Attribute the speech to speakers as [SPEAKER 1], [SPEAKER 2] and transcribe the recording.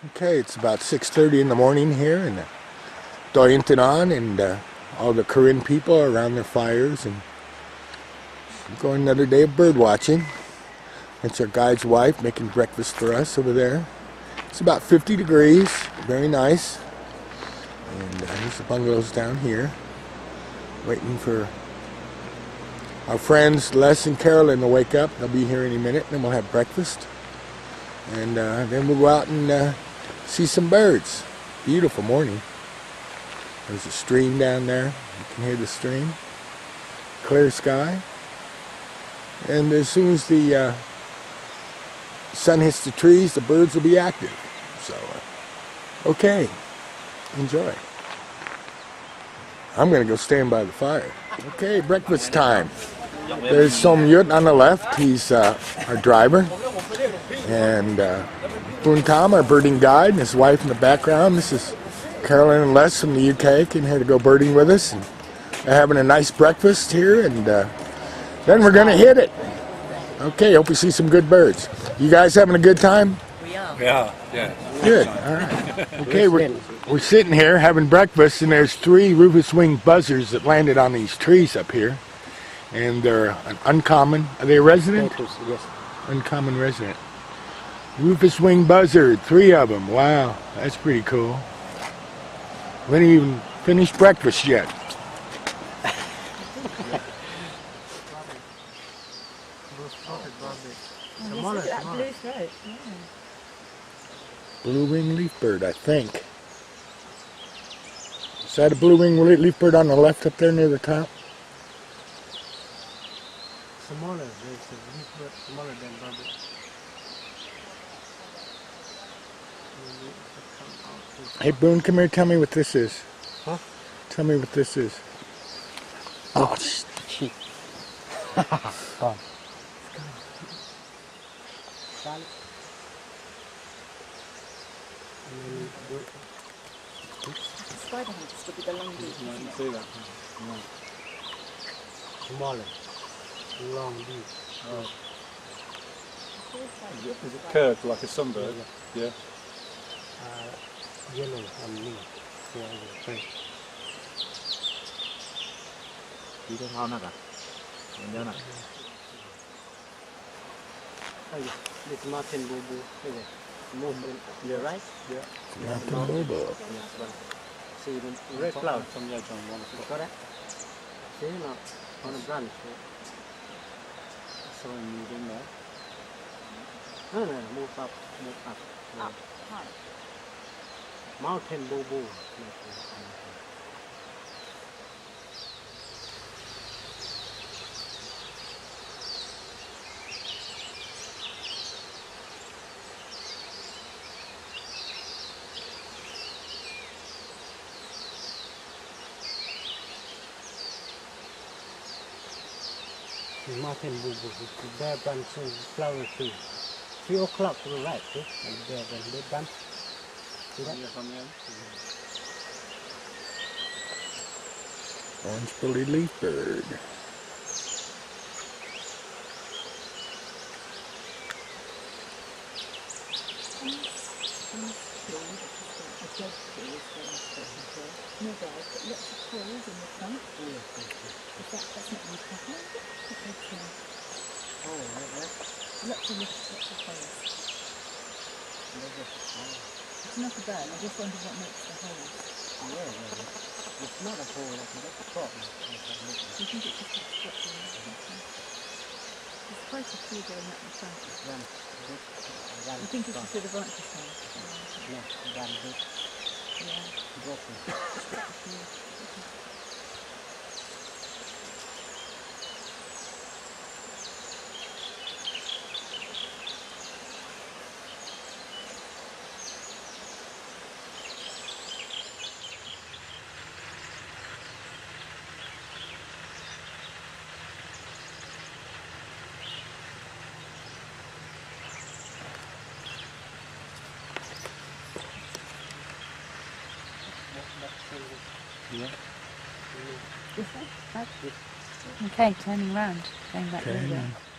[SPEAKER 1] Okay, it's about 6:30 in the morning here in Doi Inthanon, and all the Korean people are around their fires and going another day of bird watching. It's our guide's wife making breakfast for us over there. It's about 50 degrees, very nice. And here's the bungalows down here, waiting for our friends Les and Carolyn to wake up. They'll be here any minute, and then we'll have breakfast. And then we'll go out and see some birds. Beautiful morning. There's a stream down there. You can hear the stream. Clear sky. And as soon as the sun hits the trees, the birds will be active. So, okay. Enjoy. I'm going to go stand by the fire. Okay, breakfast time. There's Som Yut on the left. He's our driver. And Boon Tom, our birding guide, and his wife in the background. This is Carolyn and Les from the UK, came here to go birding with us. And they're having a nice breakfast here, and then we're going to hit it. Okay, hope we see some good birds. You guys having a good time?
[SPEAKER 2] We are.
[SPEAKER 3] Yeah.
[SPEAKER 1] Good, all right. Okay, we're sitting here having breakfast, and there's 3 rufous-winged buzzards that landed on these trees up here. And they're an uncommon, are they a resident?
[SPEAKER 4] Yes.
[SPEAKER 1] Uncommon resident. Rufous-winged buzzard, 3 of them. Wow, that's pretty cool. We haven't even finished breakfast yet. Blue-winged leafbird, I think. Is that a blue-winged leafbird on the left up there near the top?
[SPEAKER 4] Smaller, there's a leafbird smaller than rabbit.
[SPEAKER 1] Hey Boone, come here, tell me what this is.
[SPEAKER 4] Huh?
[SPEAKER 1] Tell me what this is.
[SPEAKER 4] Oh, shit. Oh.
[SPEAKER 2] Spider hunters would be the long beak.
[SPEAKER 4] Smaller, long beak.
[SPEAKER 3] Oh. Is it curved like a sunbird? Yeah.
[SPEAKER 4] Yellow on me. Yeah.
[SPEAKER 5] Chỉ có thao nặng à? Mình nhớ nè.
[SPEAKER 4] It's mountain boo-boo, is it?
[SPEAKER 5] You're right?
[SPEAKER 3] Yeah.
[SPEAKER 1] Mountain bobo.
[SPEAKER 4] See the red cloud from your John one. Correct? See, not on a branch.
[SPEAKER 3] So moving there.
[SPEAKER 4] No, move up.
[SPEAKER 2] Up, high.
[SPEAKER 4] Mountain boo-boo. Mountain boo-boo, bare branch flower tree. 3 o'clock to the right, see? And there, the branch. See that?
[SPEAKER 3] Yeah, from the end.
[SPEAKER 1] Orange-bellied leafbird.
[SPEAKER 2] No birds, but lots of holes in the trunk. That's not really covered.
[SPEAKER 4] Oh, right.
[SPEAKER 2] Lots of holes. It's not a bird, I just wondered what makes the holes.
[SPEAKER 4] Yeah. It's not a hole, it's a problem.
[SPEAKER 2] Do you think it's just a structure? There's quite a few going up the front. You think it's just with the branches hole?
[SPEAKER 4] Yeah,
[SPEAKER 2] Yeah.
[SPEAKER 4] broken.
[SPEAKER 3] Yeah.
[SPEAKER 2] Okay, turning round, going back
[SPEAKER 1] Okay.
[SPEAKER 2] over.